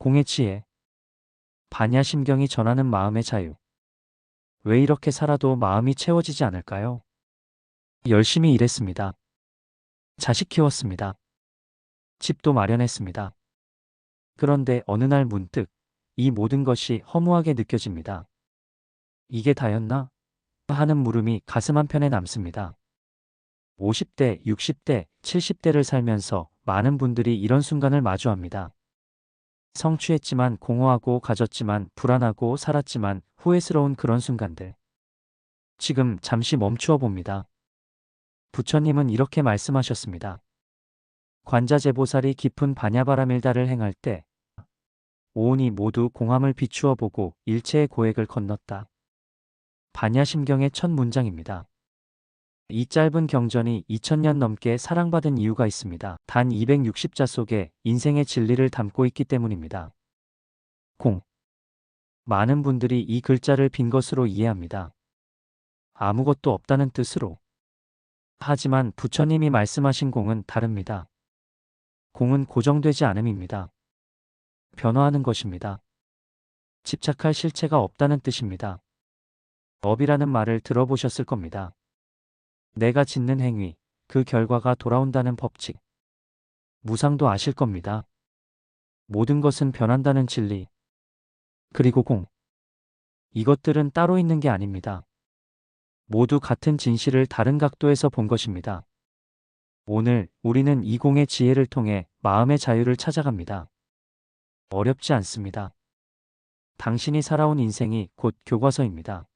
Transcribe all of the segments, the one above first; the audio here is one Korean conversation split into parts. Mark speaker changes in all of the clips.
Speaker 1: 공의 지혜, 반야심경이 전하는 마음의 자유. 왜 이렇게 살아도 마음이 채워지지 않을까요? 열심히 일했습니다. 자식 키웠습니다. 집도 마련했습니다. 그런데 어느 날 문득 이 모든 것이 허무하게 느껴집니다. 이게 다였나? 하는 물음이 가슴 한편에 남습니다. 50대, 60대, 70대를 살면서 많은 분들이 이런 순간을 마주합니다. 성취했지만 공허하고 가졌지만 불안하고 살았지만 후회스러운 그런 순간들. 지금 잠시 멈추어 봅니다. 부처님은 이렇게 말씀하셨습니다. 관자재보살이 깊은 반야바라밀다를 행할 때 오온이 모두 공함을 비추어 보고 일체의 고액을 건넜다. 반야심경의 첫 문장입니다. 이 짧은 경전이 2000년 넘게 사랑받은 이유가 있습니다. 단 260자 속에 인생의 진리를 담고 있기 때문입니다. 공. 많은 분들이 이 글자를 빈 것으로 이해합니다. 아무것도 없다는 뜻으로. 하지만 부처님이 말씀하신 공은 다릅니다. 공은 고정되지 않음입니다. 변화하는 것입니다. 집착할 실체가 없다는 뜻입니다. 업이라는 말을 들어보셨을 겁니다. 내가 짓는 행위, 그 결과가 돌아온다는 법칙. 무상도 아실 겁니다. 모든 것은 변한다는 진리. 그리고 공. 이것들은 따로 있는 게 아닙니다. 모두 같은 진실을 다른 각도에서 본 것입니다. 오늘 우리는 이 공의 지혜를 통해 마음의 자유를 찾아갑니다. 어렵지 않습니다. 당신이 살아온 인생이 곧 교과서입니다.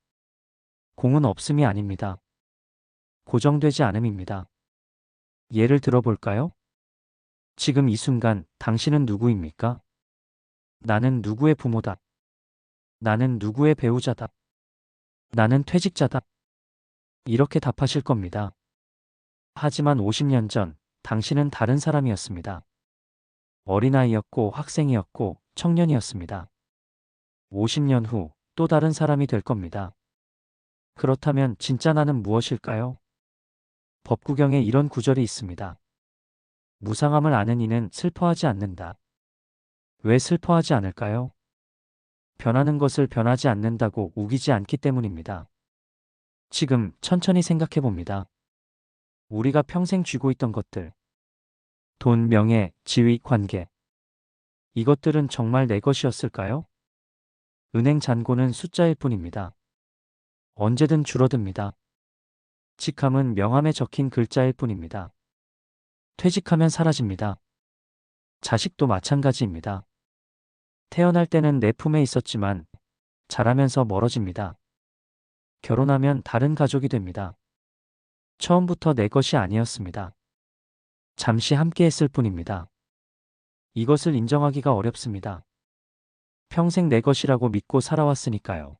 Speaker 1: 공은 없음이 아닙니다. 고정되지 않음입니다. 예를 들어볼까요? 지금 이 순간 당신은 누구입니까? 나는 누구의 부모다. 나는 누구의 배우자다. 나는 퇴직자다. 이렇게 답하실 겁니다. 하지만 50년 전 당신은 다른 사람이었습니다. 어린아이였고 학생이었고 청년이었습니다. 50년 후 또 다른 사람이 될 겁니다. 그렇다면 진짜 나는 무엇일까요? 법구경에 이런 구절이 있습니다. 무상함을 아는 이는 슬퍼하지 않는다. 왜 슬퍼하지 않을까요? 변하는 것을 변하지 않는다고 우기지 않기 때문입니다. 지금 천천히 생각해 봅니다. 우리가 평생 쥐고 있던 것들. 돈, 명예, 지위, 관계. 이것들은 정말 내 것이었을까요? 은행 잔고는 숫자일 뿐입니다. 언제든 줄어듭니다. 직함은 명함에 적힌 글자일 뿐입니다. 퇴직하면 사라집니다. 자식도 마찬가지입니다. 태어날 때는 내 품에 있었지만 자라면서 멀어집니다. 결혼하면 다른 가족이 됩니다. 처음부터 내 것이 아니었습니다. 잠시 함께 했을 뿐입니다. 이것을 인정하기가 어렵습니다. 평생 내 것이라고 믿고 살아왔으니까요.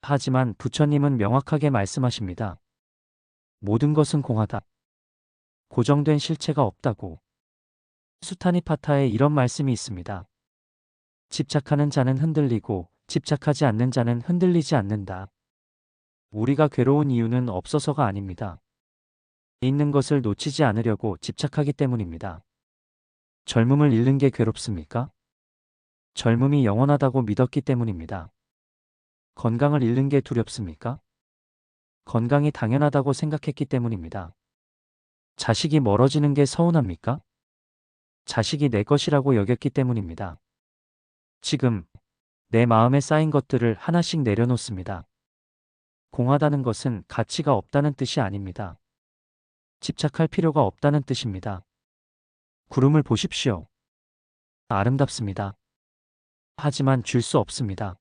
Speaker 1: 하지만 부처님은 명확하게 말씀하십니다. 모든 것은 공하다. 고정된 실체가 없다고. 수타니파타에 이런 말씀이 있습니다. 집착하는 자는 흔들리고 집착하지 않는 자는 흔들리지 않는다. 우리가 괴로운 이유는 없어서가 아닙니다. 있는 것을 놓치지 않으려고 집착하기 때문입니다. 젊음을 잃는 게 괴롭습니까? 젊음이 영원하다고 믿었기 때문입니다. 건강을 잃는 게 두렵습니까? 건강이 당연하다고 생각했기 때문입니다. 자식이 멀어지는 게 서운합니까? 자식이 내 것이라고 여겼기 때문입니다. 지금 내 마음에 쌓인 것들을 하나씩 내려놓습니다. 공하다는 것은 가치가 없다는 뜻이 아닙니다. 집착할 필요가 없다는 뜻입니다. 구름을 보십시오. 아름답습니다. 하지만 줄 수 없습니다.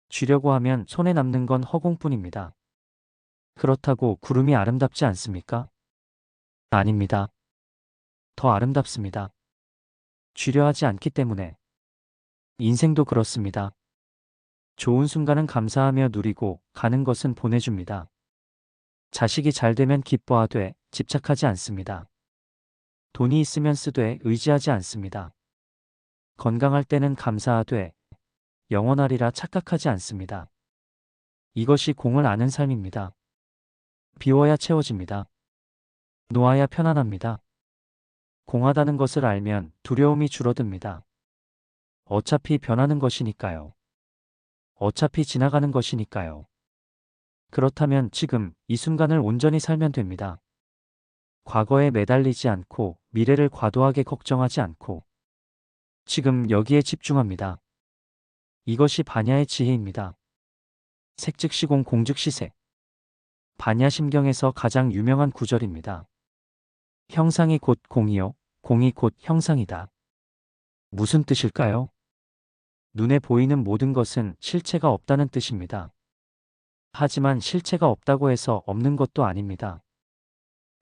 Speaker 1: 쥐려고 하면 손에 남는 건 허공뿐입니다. 그렇다고 구름이 아름답지 않습니까? 아닙니다. 더 아름답습니다. 쥐려 하지 않기 때문에. 인생도 그렇습니다. 좋은 순간은 감사하며 누리고 가는 것은 보내줍니다. 자식이 잘 되면 기뻐하되 집착하지 않습니다. 돈이 있으면 쓰되 의지하지 않습니다. 건강할 때는 감사하되 영원하리라 착각하지 않습니다. 이것이 공을 아는 삶입니다. 비워야 채워집니다. 놓아야 편안합니다. 공하다는 것을 알면 두려움이 줄어듭니다. 어차피 변하는 것이니까요. 어차피 지나가는 것이니까요. 그렇다면 지금 이 순간을 온전히 살면 됩니다. 과거에 매달리지 않고 미래를 과도하게 걱정하지 않고 지금 여기에 집중합니다. 이것이 반야의 지혜입니다. 색즉시공 공즉시색. 반야심경에서 가장 유명한 구절입니다. 형상이 곧 공이요, 공이 곧 형상이다. 무슨 뜻일까요? 눈에 보이는 모든 것은 실체가 없다는 뜻입니다. 하지만 실체가 없다고 해서 없는 것도 아닙니다.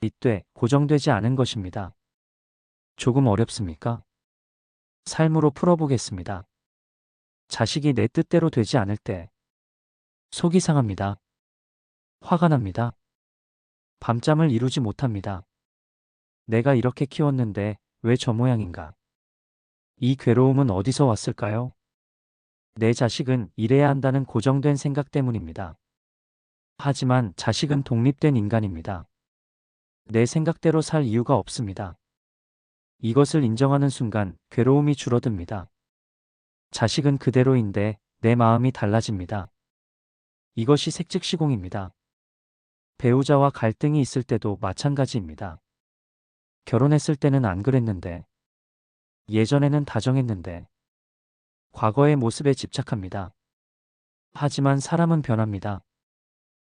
Speaker 1: 이때 고정되지 않은 것입니다. 조금 어렵습니까? 삶으로 풀어보겠습니다. 자식이 내 뜻대로 되지 않을 때 속이 상합니다. 화가 납니다. 밤잠을 이루지 못합니다. 내가 이렇게 키웠는데 왜 저 모양인가? 이 괴로움은 어디서 왔을까요? 내 자식은 이래야 한다는 고정된 생각 때문입니다. 하지만 자식은 독립된 인간입니다. 내 생각대로 살 이유가 없습니다. 이것을 인정하는 순간 괴로움이 줄어듭니다. 자식은 그대로인데 내 마음이 달라집니다. 이것이 색즉시공입니다. 배우자와 갈등이 있을 때도 마찬가지입니다. 결혼했을 때는 안 그랬는데, 예전에는 다정했는데, 과거의 모습에 집착합니다. 하지만 사람은 변합니다.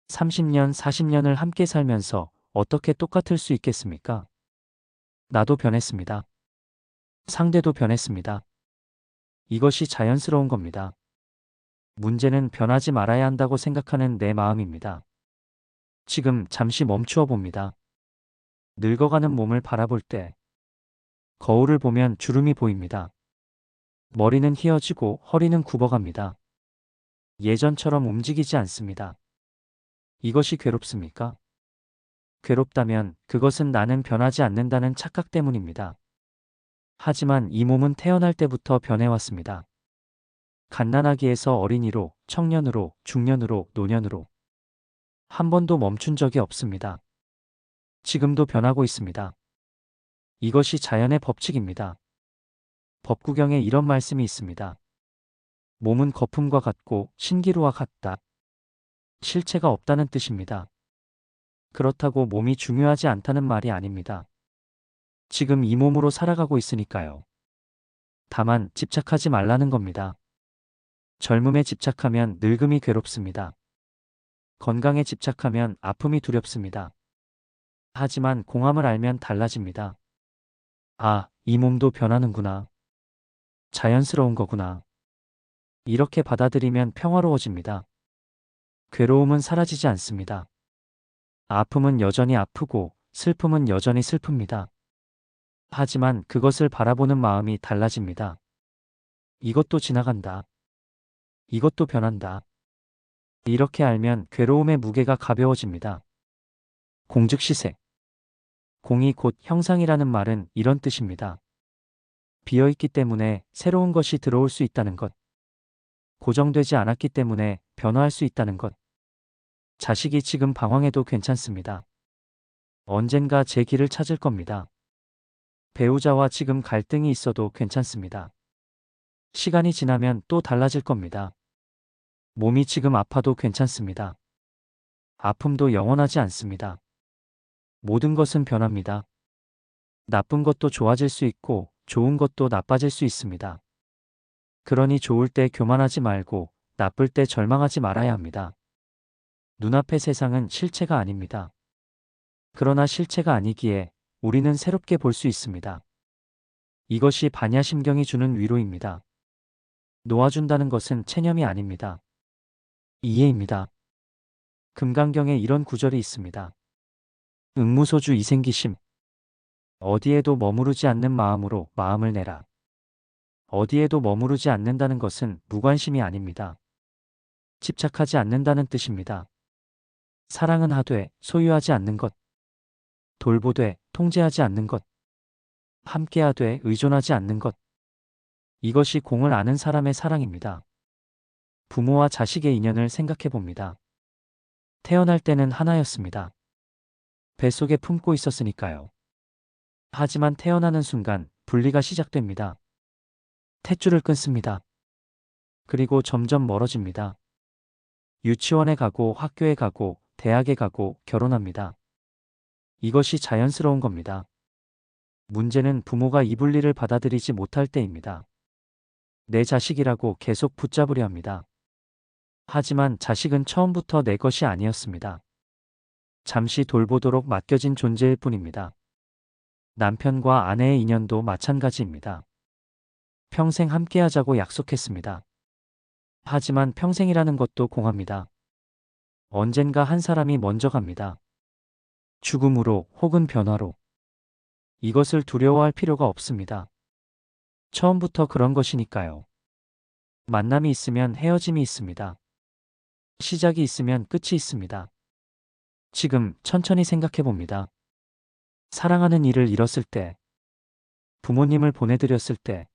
Speaker 1: 30년, 40년을 함께 살면서 어떻게 똑같을 수 있겠습니까? 나도 변했습니다. 상대도 변했습니다. 이것이 자연스러운 겁니다. 문제는 변하지 말아야 한다고 생각하는 내 마음입니다. 지금 잠시 멈추어 봅니다. 늙어가는 몸을 바라볼 때 거울을 보면 주름이 보입니다. 머리는 휘어지고 허리는 굽어갑니다. 예전처럼 움직이지 않습니다. 이것이 괴롭습니까? 괴롭다면 그것은 나는 변하지 않는다는 착각 때문입니다. 하지만 이 몸은 태어날 때부터 변해왔습니다. 갓난아기에서 어린이로, 청년으로, 중년으로, 노년으로 한 번도 멈춘 적이 없습니다. 지금도 변하고 있습니다. 이것이 자연의 법칙입니다. 법구경에 이런 말씀이 있습니다. 몸은 거품과 같고 신기루와 같다. 실체가 없다는 뜻입니다. 그렇다고 몸이 중요하지 않다는 말이 아닙니다. 지금 이 몸으로 살아가고 있으니까요. 다만 집착하지 말라는 겁니다. 젊음에 집착하면 늙음이 괴롭습니다. 건강에 집착하면 아픔이 두렵습니다. 하지만 공함을 알면 달라집니다. 아, 이 몸도 변하는구나. 자연스러운 거구나. 이렇게 받아들이면 평화로워집니다. 괴로움은 사라지지 않습니다. 아픔은 여전히 아프고 슬픔은 여전히 슬픕니다. 하지만 그것을 바라보는 마음이 달라집니다. 이것도 지나간다. 이것도 변한다. 이렇게 알면 괴로움의 무게가 가벼워집니다. 공즉시색. 공이 곧 형상이라는 말은 이런 뜻입니다. 비어있기 때문에 새로운 것이 들어올 수 있다는 것. 고정되지 않았기 때문에 변화할 수 있다는 것. 자식이 지금 방황해도 괜찮습니다. 언젠가 제 길을 찾을 겁니다. 배우자와 지금 갈등이 있어도 괜찮습니다. 시간이 지나면 또 달라질 겁니다. 몸이 지금 아파도 괜찮습니다. 아픔도 영원하지 않습니다. 모든 것은 변합니다. 나쁜 것도 좋아질 수 있고 좋은 것도 나빠질 수 있습니다. 그러니 좋을 때 교만하지 말고 나쁠 때 절망하지 말아야 합니다. 눈앞의 세상은 실체가 아닙니다. 그러나 실체가 아니기에 우리는 새롭게 볼 수 있습니다. 이것이 반야심경이 주는 위로입니다. 놓아준다는 것은 체념이 아닙니다. 이해입니다. 금강경에 이런 구절이 있습니다. 응무소주 이생기심. 어디에도 머무르지 않는 마음으로 마음을 내라. 어디에도 머무르지 않는다는 것은 무관심이 아닙니다. 집착하지 않는다는 뜻입니다. 사랑은 하되 소유하지 않는 것. 돌보되 통제하지 않는 것. 함께하되 의존하지 않는 것. 이것이 공을 아는 사람의 사랑입니다. 부모와 자식의 인연을 생각해 봅니다. 태어날 때는 하나였습니다. 뱃속에 품고 있었으니까요. 하지만 태어나는 순간 분리가 시작됩니다. 탯줄을 끊습니다. 그리고 점점 멀어집니다. 유치원에 가고 학교에 가고 대학에 가고 결혼합니다. 이것이 자연스러운 겁니다. 문제는 부모가 이 분리를 받아들이지 못할 때입니다. 내 자식이라고 계속 붙잡으려 합니다. 하지만 자식은 처음부터 내 것이 아니었습니다. 잠시 돌보도록 맡겨진 존재일 뿐입니다. 남편과 아내의 인연도 마찬가지입니다. 평생 함께하자고 약속했습니다. 하지만 평생이라는 것도 공합니다. 언젠가 한 사람이 먼저 갑니다. 죽음으로 혹은 변화로. 이것을 두려워할 필요가 없습니다. 처음부터 그런 것이니까요. 만남이 있으면 헤어짐이 있습니다. 시작이 있으면 끝이 있습니다. 지금 천천히 생각해 봅니다. 사랑하는 이를 잃었을 때, 부모님을 보내드렸을 때,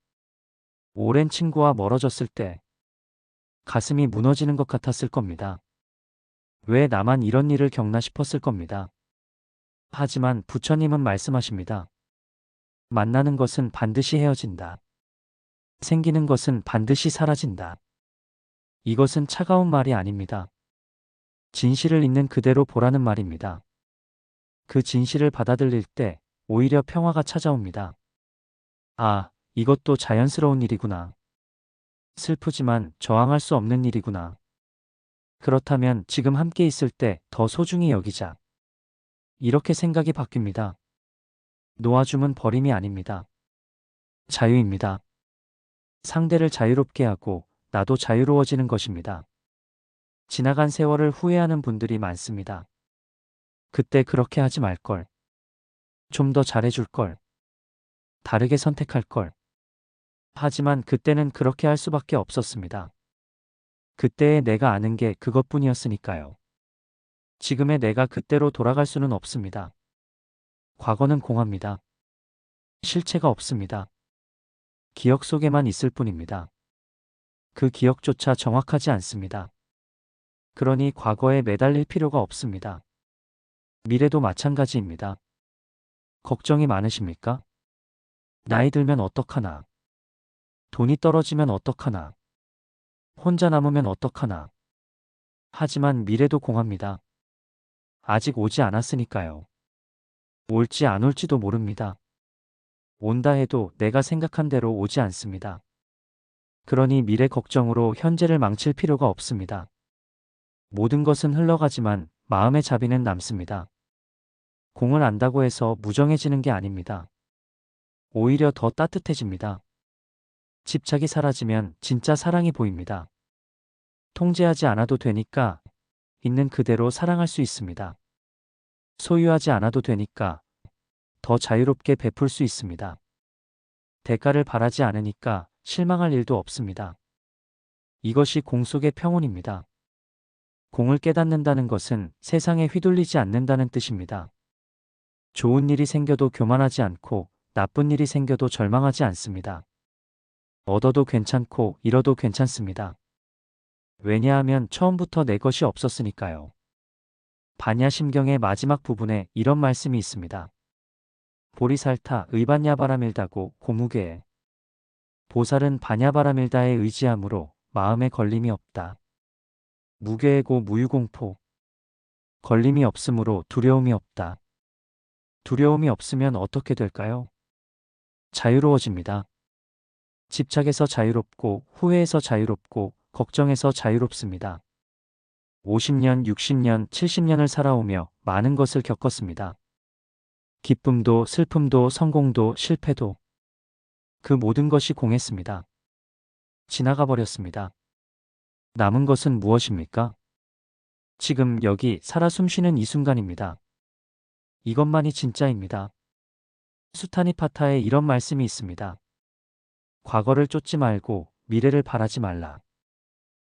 Speaker 1: 오랜 친구와 멀어졌을 때, 가슴이 무너지는 것 같았을 겁니다. 왜 나만 이런 일을 겪나 싶었을 겁니다. 하지만 부처님은 말씀하십니다. 만나는 것은 반드시 헤어진다. 생기는 것은 반드시 사라진다. 이것은 차가운 말이 아닙니다. 진실을 있는 그대로 보라는 말입니다. 그 진실을 받아들일 때 오히려 평화가 찾아옵니다. 아, 이것도 자연스러운 일이구나. 슬프지만 저항할 수 없는 일이구나. 그렇다면 지금 함께 있을 때 더 소중히 여기자. 이렇게 생각이 바뀝니다. 놓아줌은 버림이 아닙니다. 자유입니다. 상대를 자유롭게 하고 나도 자유로워지는 것입니다. 지나간 세월을 후회하는 분들이 많습니다. 그때 그렇게 하지 말걸. 좀 더 잘해줄걸. 다르게 선택할걸. 하지만 그때는 그렇게 할 수밖에 없었습니다. 그때의 내가 아는 게 그것뿐이었으니까요. 지금의 내가 그때로 돌아갈 수는 없습니다. 과거는 공합니다. 실체가 없습니다. 기억 속에만 있을 뿐입니다. 그 기억조차 정확하지 않습니다. 그러니 과거에 매달릴 필요가 없습니다. 미래도 마찬가지입니다. 걱정이 많으십니까? 나이 들면 어떡하나? 돈이 떨어지면 어떡하나? 혼자 남으면 어떡하나? 하지만 미래도 공합니다. 아직 오지 않았으니까요. 올지 안 올지도 모릅니다. 온다 해도 내가 생각한 대로 오지 않습니다. 그러니 미래 걱정으로 현재를 망칠 필요가 없습니다. 모든 것은 흘러가지만 마음의 자비는 남습니다. 공을 안다고 해서 무정해지는 게 아닙니다. 오히려 더 따뜻해집니다. 집착이 사라지면 진짜 사랑이 보입니다. 통제하지 않아도 되니까 있는 그대로 사랑할 수 있습니다. 소유하지 않아도 되니까 더 자유롭게 베풀 수 있습니다. 대가를 바라지 않으니까 실망할 일도 없습니다. 이것이 공 속의 평온입니다. 공을 깨닫는다는 것은 세상에 휘둘리지 않는다는 뜻입니다. 좋은 일이 생겨도 교만하지 않고 나쁜 일이 생겨도 절망하지 않습니다. 얻어도 괜찮고 잃어도 괜찮습니다. 왜냐하면 처음부터 내 것이 없었으니까요. 반야심경의 마지막 부분에 이런 말씀이 있습니다. 보리살타 의반야바라밀다고 고무게에 보살은 반야바라밀다에 의지함으로 마음에 걸림이 없다. 무괴고 무유공포 걸림이 없으므로 두려움이 없다. 두려움이 없으면 어떻게 될까요? 자유로워집니다. 집착에서 자유롭고 후회에서 자유롭고 걱정에서 자유롭습니다. 50년, 60년, 70년을 살아오며 많은 것을 겪었습니다. 기쁨도 슬픔도 성공도 실패도 그 모든 것이 공했습니다. 지나가 버렸습니다. 남은 것은 무엇입니까? 지금 여기 살아 숨쉬는 이 순간입니다. 이것만이 진짜입니다. 수타니파타에 이런 말씀이 있습니다. 과거를 쫓지 말고 미래를 바라지 말라.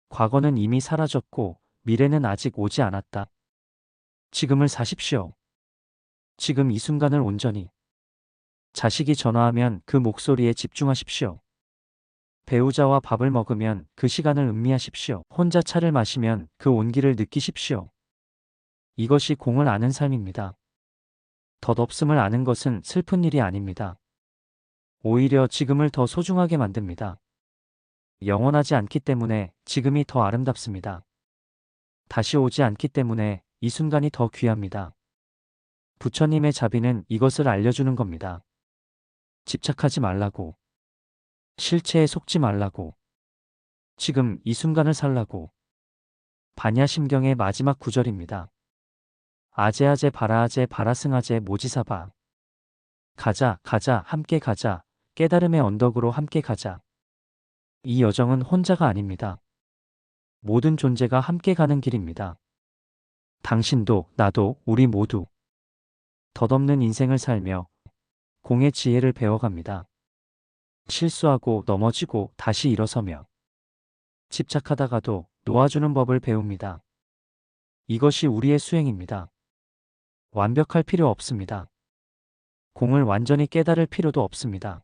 Speaker 1: 과거는 이미 사라졌고 미래는 아직 오지 않았다. 지금을 사십시오. 지금 이 순간을 온전히. 자식이 전화하면 그 목소리에 집중하십시오. 배우자와 밥을 먹으면 그 시간을 음미하십시오. 혼자 차를 마시면 그 온기를 느끼십시오. 이것이 공을 아는 삶입니다. 덧없음을 아는 것은 슬픈 일이 아닙니다. 오히려 지금을 더 소중하게 만듭니다. 영원하지 않기 때문에 지금이 더 아름답습니다. 다시 오지 않기 때문에 이 순간이 더 귀합니다. 부처님의 자비는 이것을 알려주는 겁니다. 집착하지 말라고. 실체에 속지 말라고. 지금 이 순간을 살라고. 반야심경의 마지막 구절입니다. 아제아제 바라아제 바라승아제 모지사바. 가자, 가자, 함께 가자. 깨달음의 언덕으로 함께 가자. 이 여정은 혼자가 아닙니다. 모든 존재가 함께 가는 길입니다. 당신도, 나도, 우리 모두. 덧없는 인생을 살며 공의 지혜를 배워갑니다. 실수하고 넘어지고 다시 일어서며 집착하다가도 놓아주는 법을 배웁니다. 이것이 우리의 수행입니다. 완벽할 필요 없습니다. 공을 완전히 깨달을 필요도 없습니다.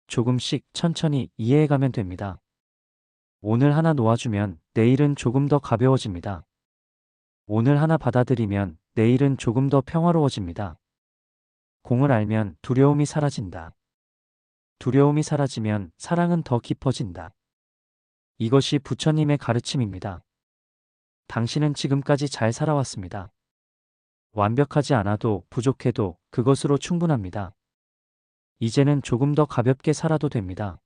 Speaker 1: 조금씩 천천히 이해해가면 됩니다. 오늘 하나 놓아주면 내일은 조금 더 가벼워집니다. 오늘 하나 받아들이면 내일은 조금 더 평화로워집니다. 공을 알면 두려움이 사라진다. 두려움이 사라지면 사랑은 더 깊어진다. 이것이 부처님의 가르침입니다. 당신은 지금까지 잘 살아왔습니다. 완벽하지 않아도 부족해도 그것으로 충분합니다. 이제는 조금 더 가볍게 살아도 됩니다.